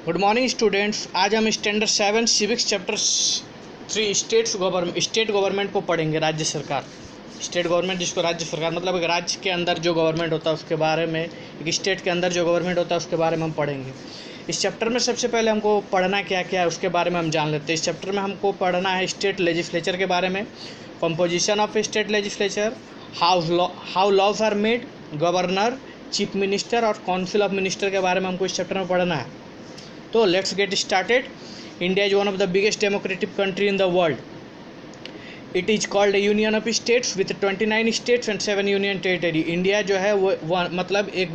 Good morning students. आज हम standard 7 civics chapter 3 state government को पढ़ेंगे। राज्य सरकार, स्टेट गवर्नमेंट जिसको राज्य सरकार मतलब एक राज्य के अंदर जो गवर्नमेंट होता है उसके बारे में, एक स्टेट के अंदर जो गवर्नमेंट होता है उसके बारे में हम पढ़ेंगे। इस चैप्टर में सबसे पहले हमको पढ़ना क्या क्या है उसके बारे में हम जान लेते हैं। इस चैप्टर में हमको पढ़ना है स्टेट लेजिस्लेचर के बारे में, composition of state legislature, how laws are made, governor, chief minister और काउंसिल ऑफ मिनिस्टर के बारे में हमको इस चैप्टर में पढ़ना है। तो let's get started. India is one of the biggest democratic country in the world. It is called A union of states with 29 states and 7 union territory. India जो है वो मतलब एक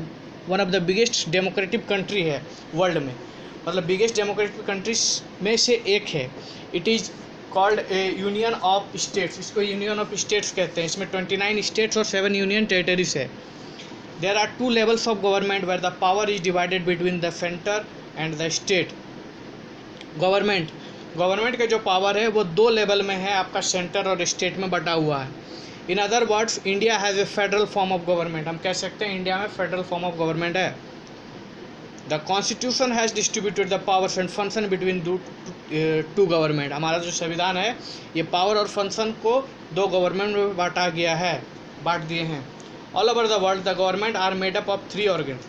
one of the biggest democratic country है world में, मतलब biggest democratic countries में से एक है. It is called A union of states, इसको यूनियन ऑफ स्टेट्स कहते हैं. इसमें 29 स्टेट्स और 7 यूनियन टेरिटरीज है. There are 2 levels of government where the power is divided between the centre and the state. Government का जो पावर है वो 2 लेवल में है, आपका सेंटर और स्टेट में बटा हुआ है. In other words India has a federal form of government. हम कह सकते हैं इंडिया में फेडरल फॉर्म ऑफ गवर्नमेंट है. The constitution has distributed the powers and function between two government. हमारा जो संविधान है ये पावर और फंक्शन को 2 गवर्नमेंट में बांट दिए हैं. All over the world the government are made up of 3 organs.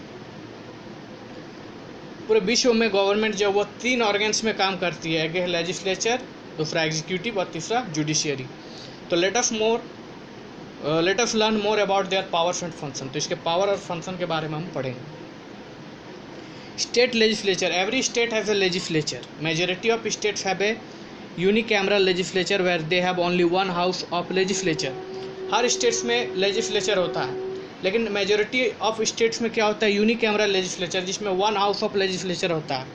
पूरे विश्व में गवर्नमेंट जो वो 3 ऑर्गन्स में काम करती है. एक है लेजिस्लेचर, दूसरा एग्जीक्यूटिव और तीसरा जुडिशियरी. तो let us learn more about their powers and function. तो इसके पावर और फंक्शन के बारे में हम पढ़ेंगे. State legislature. Every state has a legislature. Majority of states have a unicameral legislature where they have only 1 house of legislature. हर states में लेजिस्लेचर होता है, लेकिन मेजॉरिटी ऑफ स्टेट्स में क्या होता है, यूनिकैमरल लेजिस्लेचर, जिसमें 1 हाउस ऑफ लेजिस्लेचर होता है.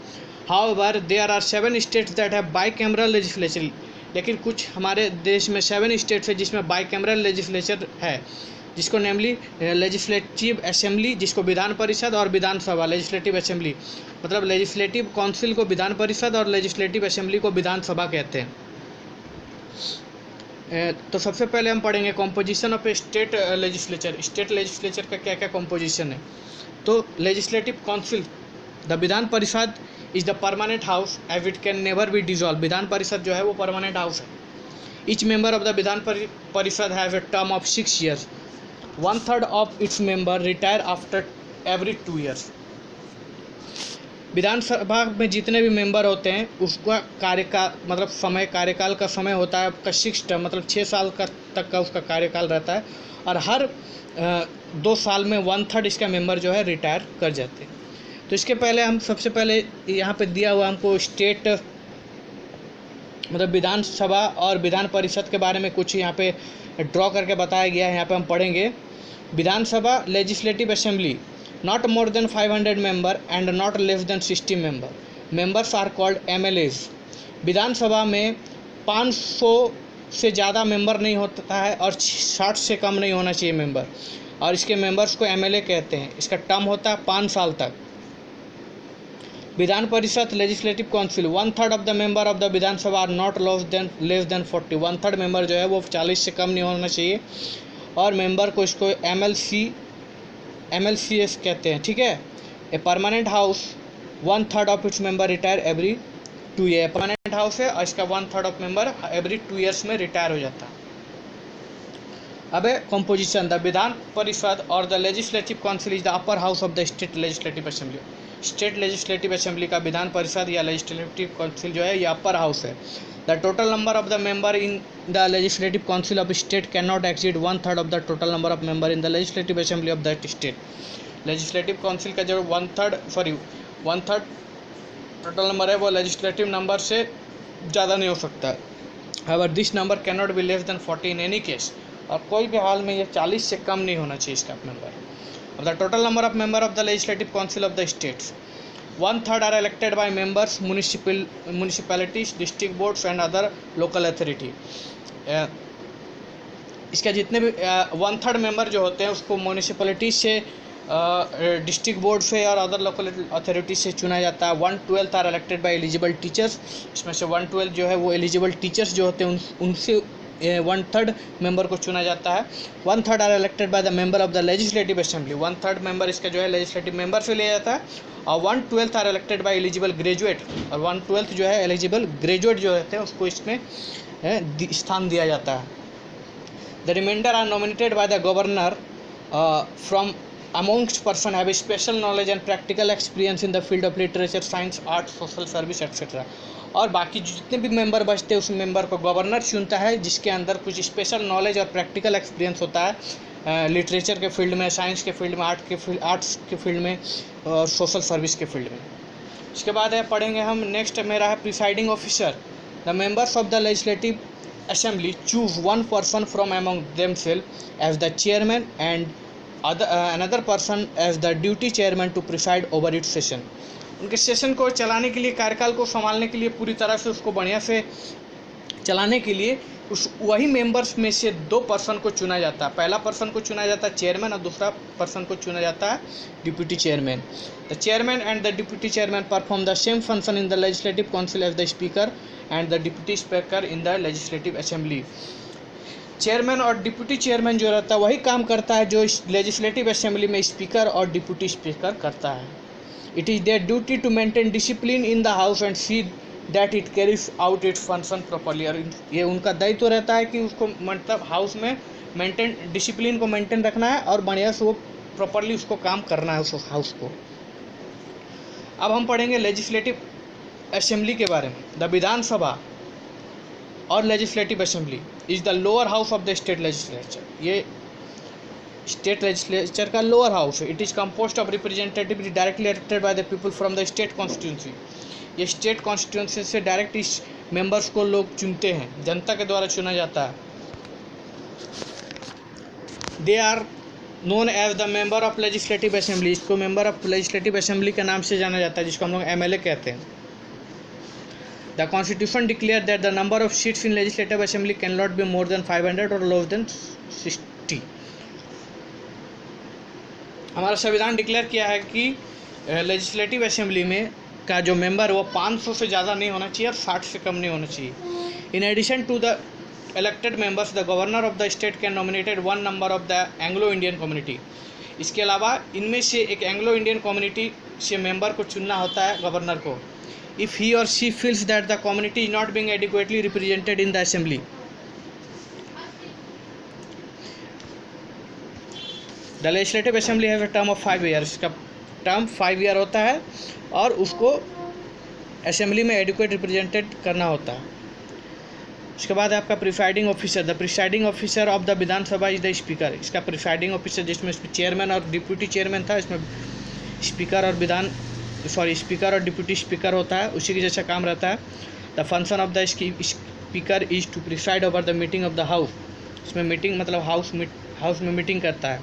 However there are 7 states that have bicameral legislature. लेकिन कुछ हमारे देश में 7 स्टेट्स है जिसमें बाईकैमरल लेजिस्लेचर है, जिसको नेमली लेजिस्लेटिव असेंबली, जिसको विधान परिषद और विधानसभा. लेजिस्लेटिव असेंबली मतलब लेजिस्लेटिव काउंसिल को विधान परिषद और लेजिस्लेटिव असेंबली को विधानसभा कहते हैं. तो सबसे पहले हम पढ़ेंगे composition of state legislature. State legislature का क्या क्या कॉम्पोजिशन है. तो legislative council, the Vidhan Parishad is the permanent house as it can never be dissolve. Vidhan Parishad जो है वो परमानेंट हाउस है. Each member of the Vidhan Parishad have a term of 6 years. 1/3 of its member retire after every 2 years. Vidhansabha में जितने भी member होते हैं उसका कार्यकाल का समय होता है आपका 6 टर्म, मतलब 6 साल तक का उसका कार्यकाल रहता है. और हर 2 साल में 1/3 इसका मेंबर जो है रिटायर कर जाते हैं. तो इसके पहले हम सबसे पहले यहाँ पे दिया हुआ हमको स्टेट मतलब विधानसभा और विधान परिषद के बारे में कुछ यहाँ पे ड्रॉ करके बताया गया है. यहाँ पे हम पढ़ेंगे. Vidhan Sabha legislative assembly not more than 500 member and not less than 60 member. Members are called MLAs. विधानसभा में 500 से ज़्यादा मेंबर नहीं होता है और 60 से कम नहीं होना चाहिए मेंबर, और इसके मेंबर्स को MLA कहते हैं. इसका टर्म होता है 5 साल तक. Vidhan Parishad legislative council 1/3 of the member of the Vidhansabha are not less than 40. 1/3 member जो है वो 40 से कम नहीं होना चाहिए, और मेंबर को इसको MLCS कहते हैं. ठीक है. A permanent house 1/3 of its member retire every 2 years. Permanent house है और इसका 1/3 ऑफ मेंबर एवरी 2 years में रिटायर हो जाता है. अब है कॉम्पोजिशन. द विधान परिषद और the legislative council is the upper house of the state legislative assembly. State legislative assembly का विधान परिषद या लेजिस्लेटिव काउंसिल जो है ये अपर हाउस है. The total number of the member in the legislative council of state can not exceed 1/3 of the total number of member in the legislative assembly of that state. Legislative council का जो 1/3 total number है वो legislative number से ज़्यादा नहीं हो सकता है. However this number can not be less than 40 in any case. और कोई भी हाल में ये 40 से कम नहीं होना चाहिए इसका member. of the total number of member of the legislative council of the states. 1/3 are elected by members, municipalities, district boards and other local authority. इसका जितने भी 1/3 मेंबर जो होते हैं उसको म्यूनिसिपैलिटी से, डिस्ट्रिक्ट बोर्ड से और अदर लोकल अथॉरिटी से चुना जाता है. 1/12 are elected by eligible teachers. इसमें से 1/12 जो है वो एलिजिबल टीचर्स जो होते हैं उनसे 1/3 मेंबर को चुना जाता है। 1/3 are elected by the member of the legislative assembly. 1/3 member इसका जो है लेजिस्लेटिव मेंबर से लिया जाता है। और 1/12 are elected by eligible graduate, और 1/12 जो है एलिजिबल ग्रेजुएट जो रहते हैं उसको इसमें स्थान दिया जाता है। The reminder are nominated by the governor from amongst person have a special knowledge and practical experience in the field of literature, science, art, social service etc. और बाकी जितने भी मेंबर बचते हैं उस मेंबर को गवर्नर चुनता है जिसके अंदर कुछ स्पेशल नॉलेज और प्रैक्टिकल एक्सपीरियंस होता है लिटरेचर के फील्ड में, साइंस के फील्ड में, आर्ट्स के फील्ड में और सोशल सर्विस के फील्ड में। इसके बाद है पढ़ेंगे हम नेक्स्ट मेरा है presiding officer. The members of the legislative assembly choose one person from among themselves as the chairman and another person as the duty chairman to preside over its session। उनके session को चलाने के लिए, कार्यकाल को संभालने के लिए, पूरी तरह से उसको बढ़िया से चलाने के लिए उस वही मेंबर्स में से 2 पर्सन को चुना जाता है। पहला पर्सन को चुना जाता है चेयरमैन और दूसरा पर्सन को चुना जाता है deputy chairman. The chairman and the deputy chairman perform the same function in the legislative council as the speaker and the deputy speaker in the legislative assembly. Chairman और डिप्यूटी चेयरमैन जो रहता है वही काम करता है जो लेजिस्लेटिव असेंबली में स्पीकर और डिप्यूटी स्पीकर करता है। It is their duty to maintain discipline in the house and see that it carries out its function properly. और ये उनका दायित्व रहता है कि उसको मतलब हाउस में डिसिप्लिन को मेंटेन रखना है और बढ़िया से वो प्रॉपर्ली उसको काम करना है उस हाउस को। अब हम पढ़ेंगे लेजिस्लेटिव असेंबली के बारे में। द विधानसभा और legislative assembly is the lower house of the state legislature. ये स्टेट लेजिस्लेचर का लोअर हाउस है। It is compost of representative directly elected by the people from the state constituency. ये state constituency से direct इस members को लोग चुनते हैं, जनता के द्वारा चुना जाता है। They are known as the member of legislative assembly. इसको मेंबर ऑफ लेजिस्लेटिव असेंबली के नाम से जाना जाता है जिसको हम लोग MLA कहते हैं। The Constitution declared that the number of seats in Legislative Assembly cannot be more than 500 or less than 60। हमारा संविधान डिक्लेयर किया है कि लेजिस्लेटिव असेंबली में का जो मेंबर वो 500 से ज़्यादा नहीं होना चाहिए और 60 से कम नहीं होना चाहिए। In addition to the elected members, the governor of the state can nominate one member of the Anglo-Indian community। इसके अलावा इनमें से एक एंग्लो इंडियन कम्युनिटी से मेंबर को चुनना होता है गवर्नर को। If he or she feels that the community is not being adequately represented in the assembly, the legislative assembly has a term of 5 years। इसका टर्म 5 ईयर होता है और उसको असेंबली में एडिक्वेट रिप्रेजेंटेड करना होता है। उसके बाद आपका presiding officer. The presiding officer of the Vidhan Sabha is the speaker. इसका प्रिसाइडिंग ऑफिसर जिसमें चेयरमैन और डिप्यूटी चेयरमैन था, इसमें स्पीकर और डिप्यूटी स्पीकर होता है, उसी के जैसा काम रहता है। The function of the speaker is to preside over the meeting of the house. इसमें मीटिंग मतलब हाउस में मीटिंग करता है।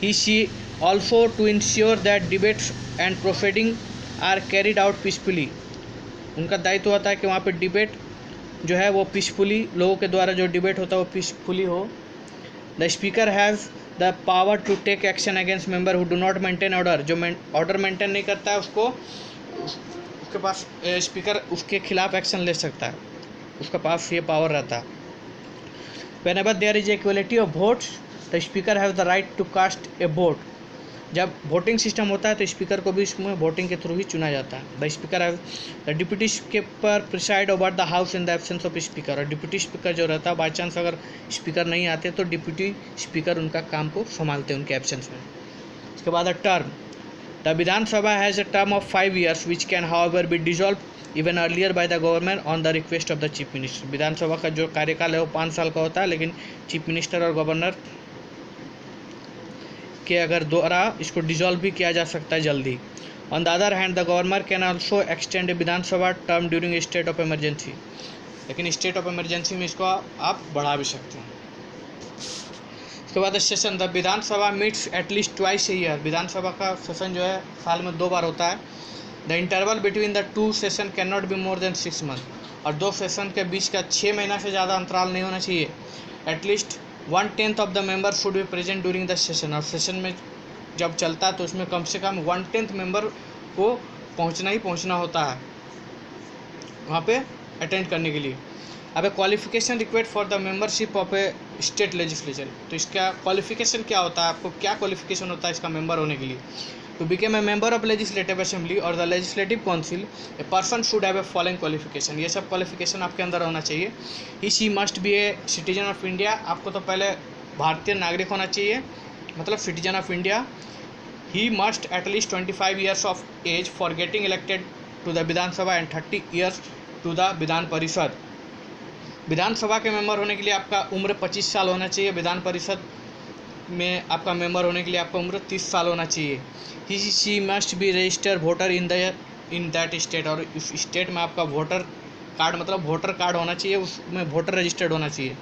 He she also to ensure that debates and proceeding are carried out peacefully. उनका दायित्व होता है कि वहाँ पे डिबेट जो है वो पीसफुली, लोगों के द्वारा जो डिबेट होता है वो पीसफुली हो। The speaker has the power to take action against member who do not maintain order. जो ऑर्डर मेंटेन नहीं करता है उसके पास स्पीकर उसके खिलाफ एक्शन ले सकता है, उसके पास ये पावर रहता है। Whenever there is equality of votes the speaker has the right to cast a vote. जब वोटिंग सिस्टम होता है तो स्पीकर को भी इसमें वोटिंग के थ्रू ही चुना जाता है। The speaker have the deputy speaker preside over the house in the absence of speaker. और डिप्यूटी स्पीकर जो रहता है बाई चांस अगर स्पीकर नहीं आते तो डिप्यूटी स्पीकर उनका काम को संभालते हैं उनके एब्सेंस में। उसके बाद term. The Vidhan Sabha has a term of 5 years which can however be dissolve even earlier by the government on the request of the chief minister. Vidhan Sabha का जो कार्यकाल है वो 5 साल का होता है, लेकिन चीफ मिनिस्टर और गवर्नर के अगर द्वारा इसको डिजॉल्व भी किया जा सकता है जल्दी। On the other hand the governor can also extend a Vidhan Sabha term during state of emergency. लेकिन स्टेट ऑफ इमरजेंसी में इसको आप बढ़ा भी सकते हैं। उसके बाद session. The Vidhan Sabha meets at least twice a year. Vidhan Sabha का सेशन जो है साल में 2 बार होता है। The interval between the 2 session can not be more than 6 months। और 2 सेशन के बीच का 6 महीना से ज़्यादा अंतराल नहीं होना चाहिए। At least 1/10 of the member should be present during the session. और सेशन में जब चलता है तो उसमें कम से कम 1/10 मेंबर को पहुंचना होता है वहाँ पे अटेंड करने के लिए। अब qualification required for the membership of A state legislature, तो इसका क्वालिफिकेशन क्या होता है, आपको क्या क्वालिफिकेशन होता है इसका मेंबर होने के लिए। To become a member of legislative assembly or the legislative council a person should have a following qualification, ये सब क्वालिफिकेशन आपके अंदर होना चाहिए। He she must be a citizen of India, आपको तो पहले भारतीय नागरिक होना चाहिए, मतलब citizen of India. He must at least 25 years of age for getting elected to the Vidhan Sabha and 30 years to the Vidhan Parishad. विधानसभा के मेंबर होने के लिए आपका उम्र 25 साल होना चाहिए, विधान परिषद में आपका मेंबर होने के लिए आपका उम्र 30 साल होना चाहिए। He she must be registered voter in that state, और उस स्टेट में आपका वोटर कार्ड मतलब वोटर कार्ड होना चाहिए, उसमें वोटर रजिस्टर्ड होना चाहिए।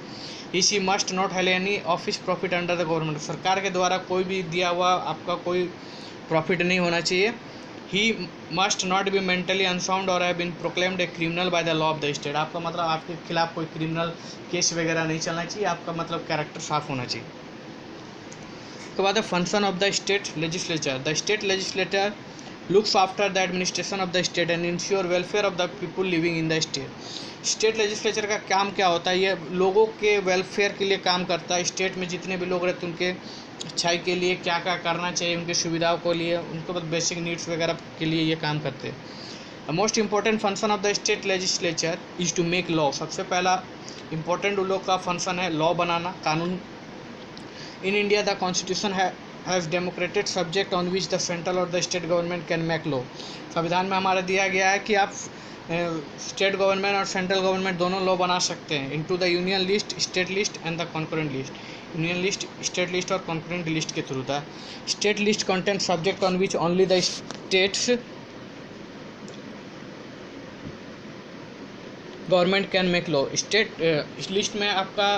He she must not have any office profit under the government, सरकार के द्वारा कोई भी दिया हुआ आपका कोई प्रॉफिट नहीं होना चाहिए। He must not be mentally unsound और have been proclaimed a criminal by the law of the state, आपका मतलब आपके खिलाफ कोई क्रिमिनल केस वगैरह नहीं चलना चाहिए, आपका मतलब कैरेक्टर साफ होना चाहिए। उसके बाद है function of the state legislature. The state legislator looks after the administration of the state and ensure welfare of the people living in the state. State legislature का काम क्या होता है, ये लोगों के वेलफेयर के लिए काम करता है। स्टेट में जितने भी लोग रहते हैं उनके अच्छाई के लिए क्या क्या करना चाहिए, उनकी सुविधाओं के लिए, उनको बस बेसिक नीड्स वगैरह के लिए ये काम करते हैं। Most important function of the state legislature is to make law, सबसे पहला इंपॉर्टेंट उन लोग का फंक्शन है लॉ बनाना, कानून। In India the constitution has demarcated subject on which the central और the state government can make law. संविधान में हमारा दिया गया है कि आप स्टेट गवर्नमेंट और सेंट्रल गवर्नमेंट दोनों लॉ बना सकते हैं into the union list, state list and the concurrent list. Union list, state list और कॉन्करेंट लिस्ट के थ्रू था। State list content subject on which only the states government can make law. State इस list में आपका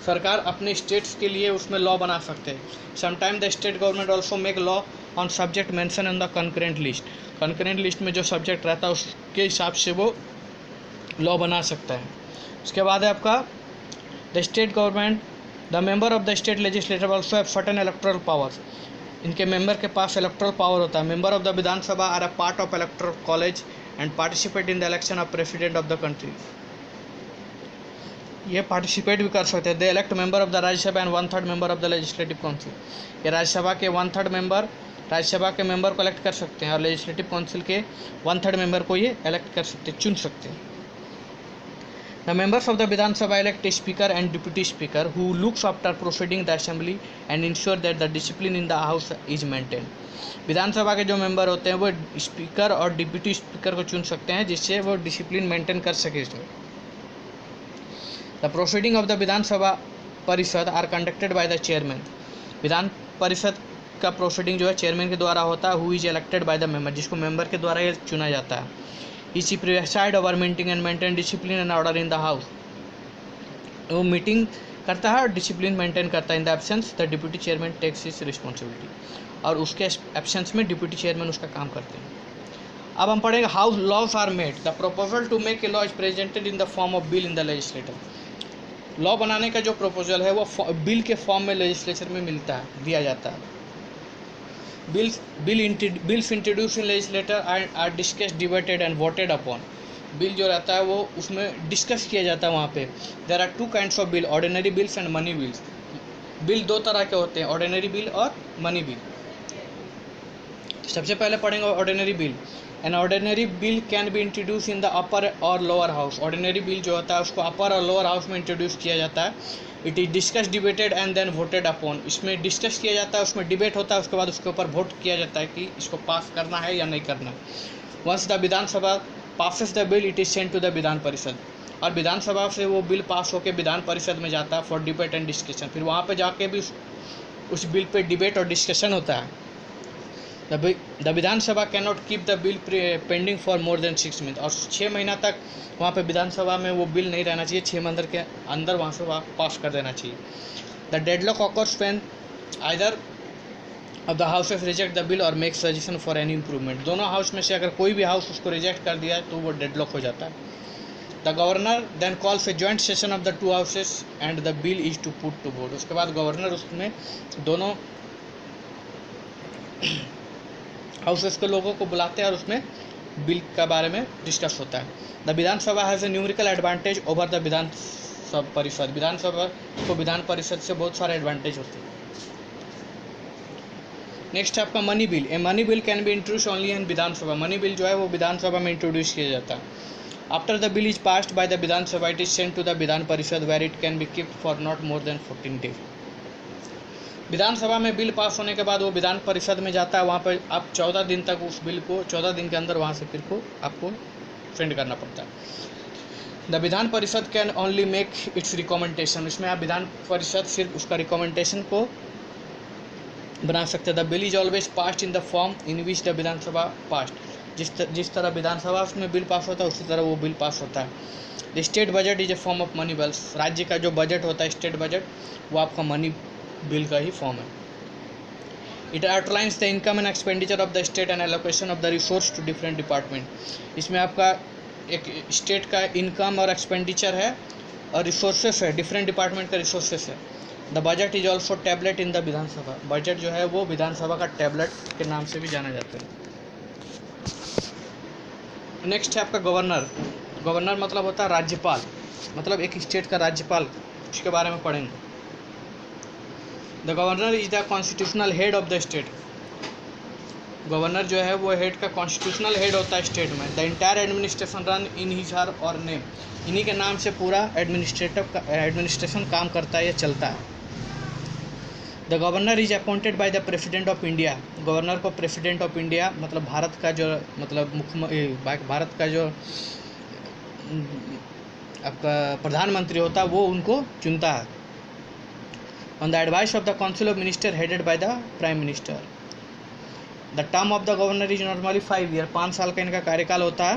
सरकार अपने states के लिए उसमें लॉ बना सकते हैं। Sometime the state government also make law on subject mention in the concurrent list, concurrent list में जो सब्जेक्ट रहता है उसके हिसाब से वो लॉ बना सकता है। उसके बाद है आपका the state government, the member of the state legislative also have certain electoral powers, इनके मेंबर के पास इलेक्टोरल पावर होता है। Member of the Vidhansabha are a part of electoral college and participate in the election of president of the country, ये participate भी कर सकते हैं। They elect member of the Rajyasabha and 1/3 member of the legislative council, ये राज्यसभा के 1/3 member Rajya Sabha के member को elect कर सकते हैं और लेजिस्लेटिव काउंसिल के 1/3 मेंबर को ये इलेक्ट कर सकते हैं, चुन सकते हैं। The members of the Vidhansabha elect speaker and deputy speaker who looks after proceeding the assembly and ensure that the discipline in the house is maintain. Vidhansabha के जो मेंबर होते हैं वो स्पीकर और डिप्यूटी स्पीकर को चुन सकते हैं जिससे वो डिसिप्लिन मेंटेन कर सके इसमें। The proceeding of the Vidhansabha Parishad are conducted by the chairman, Vidhan Parishad का प्रोसीडिंग जो है चेयरमैन के द्वारा होता है, who is elected by the member, जिसको मेंबर के द्वारा ये चुना जाता है। इसी preside over meeting and maintain discipline and order in the house, वो मीटिंग करता है और डिसिप्लिन मेंटेन करता है। In the absence the deputy chairman takes his responsibility, और उसके एब्सेंस में डिप्यूटी चेयरमैन उसका काम करते हैं। अब हम पढ़ेंगे how laws are made. The proposal to make a law is presented in the form of bill in the legislator, law बनाने का जो प्रपोजल है वो बिल के फॉर्म में लेजिस्लेचर में मिलता है, दिया जाता है। Bills introduce in legislator are discuss debated and voted upon, bill जो रहता है वो उसमें डिस्कस किया जाता है वहाँ पे। There are 2 kinds of bill, ordinary bills and money bills. Bill 2 तरह के होते हैं, ऑर्डिनरी बिल और मनी बिल। सबसे पहले पढ़ेंगे ordinary bill. An ordinary bill can be introduce in the upper or lower house, ordinary bill जो होता है उसको अपर और लोअर हाउस में इंट्रोड्यूस किया जाता है। It is discuss debated and then voted upon, इसमें डिस्कस किया जाता है, उसमें डिबेट होता है, उसके बाद उसके ऊपर वोट किया जाता है कि इसको पास करना है या नहीं करना है। Once the Vidhansabha passes the bill it is sent to the Vidhan Parishad, और विधानसभा से वो बिल पास होकर विधान परिषद में जाता है फॉर डिबेट एंड डिस्कशन, फिर वहाँ पे जाके भी उस बिल पे डिबेट और डिस्कशन होता है। The Vidhan Sabha can not keep the bill pending for more than 6 month, और 6 महीना तक वहाँ पे विधानसभा में वो बिल नहीं रहना चाहिए, 6 मंथ के अंदर वहाँ से पास कर देना चाहिए। The deadlock occurs when either of the houses reject the bill और make suggestion for any improvement, दोनों हाउस में से अगर कोई भी हाउस उसको रिजेक्ट कर दिया तो वो डेडलॉक हो जाता है। The governor then calls a joint session of the 2 houses and the bill is to put to vote, उसके बाद गवर्नर उसमें दोनों हाउसेस के लोगों को बुलाते हैं और उसमें बिल के बारे में डिस्कस होता है। The Vidhan Sabha has a numerical advantage over the Vidhan Parishad. विधानसभा को विधान परिषद से बहुत सारे एडवांटेज होते हैं। नेक्स्ट है आपका money bill. A money bill can be introduce only in Vidhansabha. Money bill जो है वो विधानसभा में इंट्रोड्यूस किया जाता है। After the bill is passed by the Vidhansabha it is sent to the Vidhan Parishad where it can be kept for not more than 14 days. Vidhansabha में bill पास होने के बाद वो विधान परिषद में जाता है, वहाँ पर आप 14 दिन तक उस बिल को 14 दिन के अंदर वहाँ से फिर को आपको सेंड करना पड़ता है। द विधान परिषद can only make it's recommendation. इसमें आप विधान परिषद सिर्फ उसका रिकमेंडेशन को बना सकते हैं। The bill is always passed in the form in which the Vidhan Sabha passed. जिस तरह विधानसभा में बिल पास होता है उसी तरह वो बिल पास होता है। The state budget is a form of money bills. राज्य का जो बजट होता है स्टेट बजट वो आपका मनी बिल का ही फॉर्म है। It outlines the income and expenditure of the state and allocation of the resource to different department. इसमें आपका एक स्टेट का इनकम और एक्सपेंडिचर है और रिसोर्सेस है, डिफरेंट डिपार्टमेंट का रिसोर्सेस है। The budget is also tablet in the Vidhan Sabha. Budget जो है वो विधानसभा का टैबलेट के नाम से भी जाना जाता है। नेक्स्ट है आपका गवर्नर। गवर्नर मतलब होता है राज्यपाल, मतलब एक स्टेट का राज्यपाल, उसके बारे में पढ़ेंगे। The governor is the constitutional head of the state. Governor जो है वो हेड का कॉन्स्टिट्यूशनल हेड होता है स्टेट में। The entire administration run in his her और नेम। इन्हीं के नाम से पूरा एडमिनिस्ट्रेशन काम करता है या चलता है। The governor is appointed by the president of India. Governor को प्रेसिडेंट ऑफ इंडिया मतलब भारत का जो भारत का जो आपका प्रधानमंत्री होता है वो उनको चुनता है। On the advice of the council of minister headed by the prime minister. The term of the governor is normally 5 year. 5 साल का इनका कार्यकाल होता है।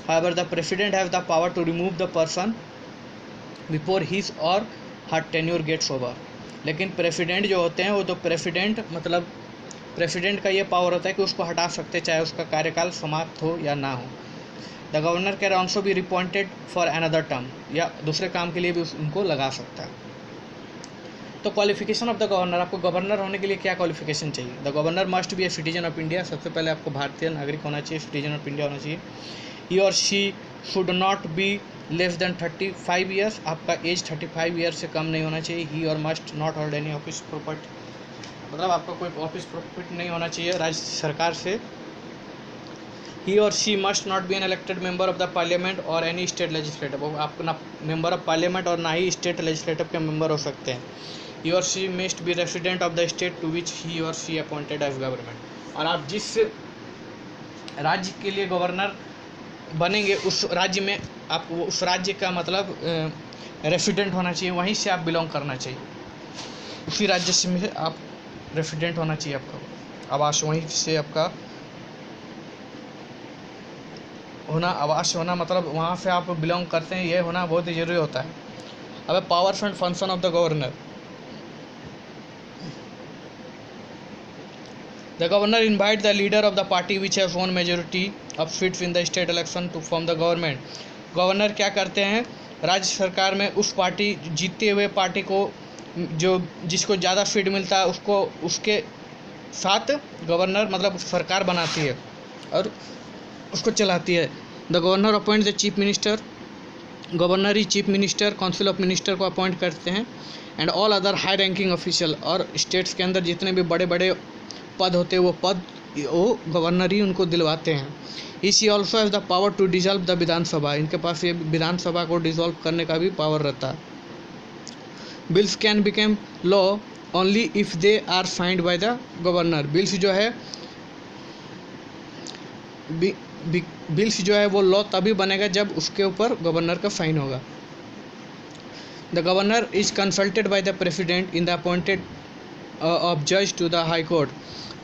However the president have the power to remove the person before his or her tenure gets over. लेकिन president जो होते हैं वो तो प्रेसिडेंट का ये पावर होता है कि उसको हटा सकते चाहे उसका कार्यकाल समाप्त हो या ना हो। The governor can also be reappointed for another term, या दूसरे काम के लिए भी उनको लगा सकता है। तो क्वालिफिकेशन ऑफ द गवर्नर, आपको गवर्नर होने के लिए क्या क्वालिफिकेशन चाहिए? The governor must be a citizen of India. सबसे पहले आपको भारतीय नागरिक होना चाहिए, सिटीजन ऑफ इंडिया होना चाहिए। ही और she should not be less than 35 years. आपका एज 35 ईयर से कम नहीं होना चाहिए। ही और must not hold any office property, मतलब आपका कोई ऑफिस प्रॉपर्टी नहीं होना चाहिए राज्य सरकार से। ही और she must not be an elected member of the parliament और एनी स्टेट लेजिस्लेटिव। आप ना मेंबर ऑफ पार्लियामेंट और ना ही स्टेट लेजिस्लेटिव के मेंबर हो सकते हैं। ही और she must be resident of the state to which he और शी अपॉइंटेड एज गवर्नमेंट। और आप जिस राज्य के लिए गवर्नर बनेंगे उस राज्य में आप उस राज्य का मतलब रेसिडेंट होना चाहिए, वहीं से आप बिलोंग करना चाहिए, उसी राज्य से में आप रेसिडेंट होना चाहिए, आपका आवास वहीं से आपका होना, आवास होना मतलब वहाँ से आप बिलोंग करते हैं, ये होना बहुत ही ज़रूरी होता है। अब powers and function of the governor. The governor invite the leader of the party which has won majority of seats in the state election to form the government। Governor क्या करते हैं राज्य सरकार में उस पार्टी जीते हुए पार्टी को जो जिसको ज़्यादा सीट मिलता है उसको उसके साथ गवर्नर मतलब सरकार बनाती है और उसको चलाती है। The governor appoint the chief minister. Governor ही chief minister council of minister को अपॉइंट करते हैं and all other high ranking official. और स्टेट्स के अंदर जितने भी बड़े बड़े पद होते हैं वो गवर्नर ही उनको दिलवाते हैं। इसी also has the power to dissolve the Vidhansabha. इनके पास ये विधानसभा को डिसॉल्व करने का भी पावर रहता है। Bills can become law only if they are signed by the governor. Bills जो है वो लॉ तभी बनेगा जब उसके ऊपर गवर्नर का साइन होगा। The governor is consulted by the president in the appointed of जज to the high court.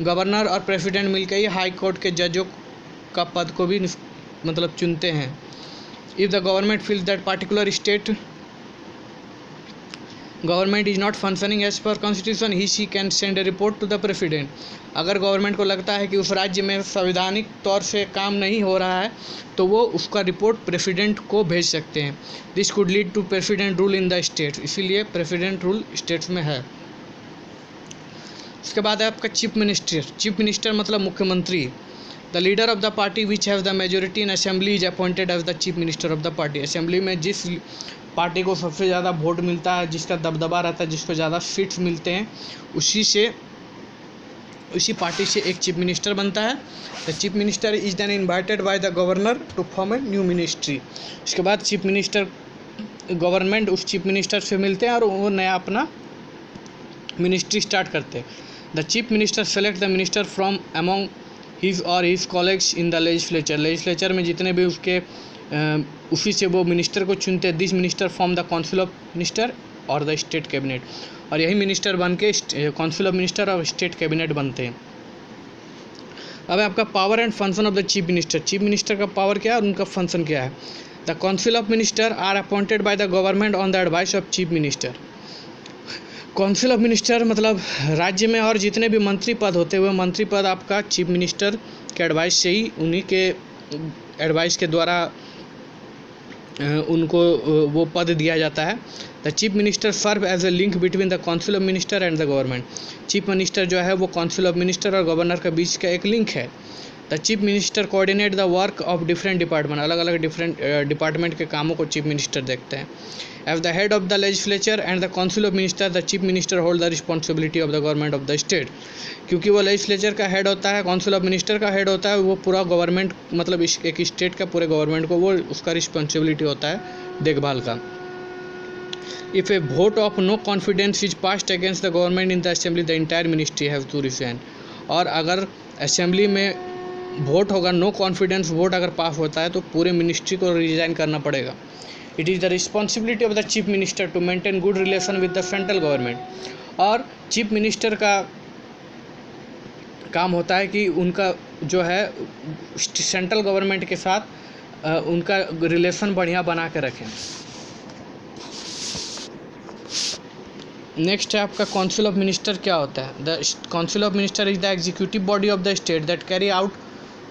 Governor और प्रेसिडेंट मिलकर ही हाई कोर्ट के जजों का पद को भी मतलब चुनते हैं। If the government feels that particular state government is not functioning as per constitution he she can send a report to the president. अगर गवर्नमेंट को लगता है कि उस राज्य में संवैधानिक तौर से काम नहीं हो रहा है तो वो उसका रिपोर्ट प्रेसिडेंट को भेज सकते हैं। This could lead to president rule in the state. इसीलिए प्रेसिडेंट रूल स्टेट्स में है। उसके बाद है आपका चीफ मिनिस्टर। चीफ मिनिस्टर मतलब मुख्यमंत्री। The leader of the party which have the majority in assembly is appointed as the chief minister of the party. Assembly में जिस पार्टी को सबसे ज़्यादा वोट मिलता है, जिसका दबदबा रहता है, जिसको ज़्यादा सीट्स मिलते हैं, उसी पार्टी से एक चीफ मिनिस्टर बनता है। The chief minister is then invited by the governor to form a new ministry. उसके बाद चीफ मिनिस्टर, गवर्नमेंट उस चीफ मिनिस्टर से मिलते हैं और वो नया अपना मिनिस्ट्री स्टार्ट करते हैं। The chief minister select the minister from among his और हिज कॉलेग्स इन द लेजिस्लेचर में जितने भी उसके उसी से वो मिनिस्टर को चुनते हैं। This minister form the council of minister और द स्टेट कैबिनेट, और यही मिनिस्टर बन के काउंसिल ऑफ मिनिस्टर और स्टेट कैबिनेट बनते हैं। अब आपका power and function of the chief minister. Chief minister का पावर क्या है और उनका फंक्शन क्या है। The council of minister are appointed by the government on the advice of chief minister. Council of minister मतलब राज्य में और जितने भी मंत्री पद होते हुए मंत्री पद आपका चीफ मिनिस्टर के एडवाइस से ही, उन्हीं के एडवाइस के द्वारा उनको वो पद दिया जाता है। The chief minister serve as a link between the council of minister and the government. Chief minister जो है वो काउंसिल ऑफ मिनिस्टर और गवर्नर के बीच का एक लिंक है। The chief minister coordinate the work of different department. अलग अलग डिफरेंट डिपार्टमेंट के कामों को चीफ मिनिस्टर देखते हैं। As the head of the legislature and the council of minister, the chief minister hold the responsibility of the government of the state. क्योंकि वो legislature का हेड होता है, काउंसिल ऑफ मिनिस्टर का हेड होता है, वो पूरा गवर्नमेंट मतलब एक स्टेट का पूरे गवर्नमेंट को वो उसका रिस्पॉन्सिबिलिटी होता है देखभाल का। If a vote of no confidence is passed against the government in the assembly, the entire ministry have to resign. और अगर असेंबली में वोट होगा, नो कॉन्फिडेंस वोट अगर पास होता है तो पूरे मिनिस्ट्री को रिजाइन करना पड़ेगा। It is the responsibility of the chief minister to maintain good relation with the central government. और चीफ मिनिस्टर का काम होता है कि उनका जो है सेंट्रल गवर्नमेंट के साथ उनका रिलेशन बढ़िया बना के रखें। नेक्स्ट है आपका काउंसिल ऑफ मिनिस्टर क्या होता है। The council of minister is the executive body of the state that carry out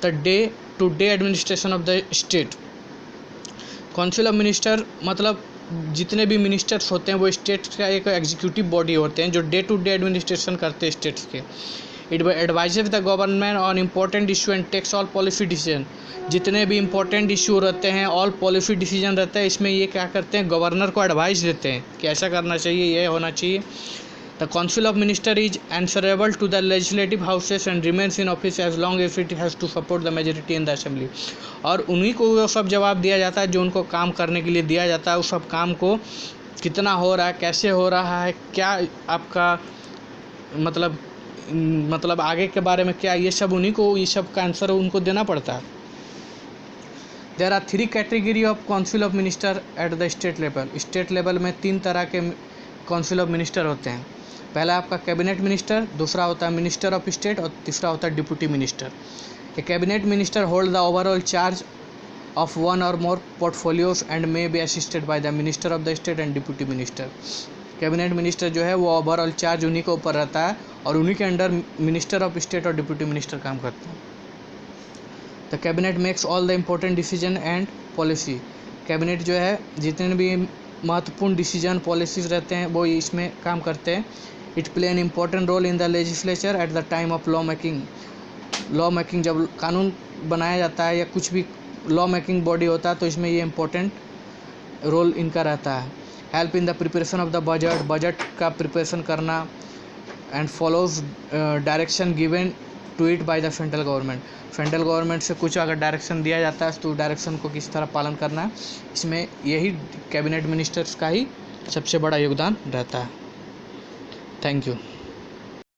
the day to day administration of the state. Council of minister मतलब जितने भी मिनिस्टर्स होते हैं वो स्टेट का एक एग्जीक्यूटिव बॉडी होते हैं जो डे टू डे एडमिनिस्ट्रेशन करते हैं स्टेट्स के। It advises the government on important issue and takes all policy decision. जितने भी इम्पोर्टेंट इशू रहते हैं, ऑल पॉलिसी डिसीजन रहता है, इसमें ये क्या करते हैं, गवर्नर को एडवाइस देते हैं कि ऐसा करना चाहिए, ये होना चाहिए। The council of minister is answerable to the legislative houses and remains in office as long as it has to support the majority in the assembly. और उन्हीं को वो सब जवाब दिया जाता है जो उनको काम करने के लिए दिया जाता है। उस सब काम को कितना हो रहा है, कैसे हो रहा है, क्या आपका मतलब आगे के बारे में क्या, ये सब उन्हीं को, ये सब का आंसर उनको देना पड़ता है। There are 3 category of council of minister at the state level. State level में 3 तरह के काउंसिल ऑफ मिनिस्टर होते हैं। पहला आपका कैबिनेट मिनिस्टर, दूसरा होता है मिनिस्टर ऑफ स्टेट और तीसरा होता है deputy minister. A cabinet minister hold the overall charge of 1 or more portfolios and may be assisted by the minister of the state and deputy minister। Cabinet minister जो है वो overall charge उन्हीं के ऊपर रहता है और उन्हीं के अंडर मिनिस्टर ऑफ स्टेट और डिप्टी मिनिस्टर काम करते हैं। The cabinet makes all the important decision and policy. Cabinet जो है जितने भी महत्वपूर्ण डिसीजन पॉलिसीज रहते हैं वो इसमें काम करते हैं। It play an important role in the legislature at the time of law making. Law making जब कानून बनाया जाता है या कुछ भी लॉ मेकिंग बॉडी होता है तो इसमें ये इम्पोर्टेंट रोल इनका रहता है। Help in the preparation of the budget, budget का प्रिपरेशन करना and follows direction given to it by the central government. Central government से कुछ अगर डायरेक्शन दिया जाता है तो डायरेक्शन को किस तरह पालन करना है, इसमें यही कैबिनेट मिनिस्टर्स का ही सबसे बड़ा योगदान रहता है। Thank you.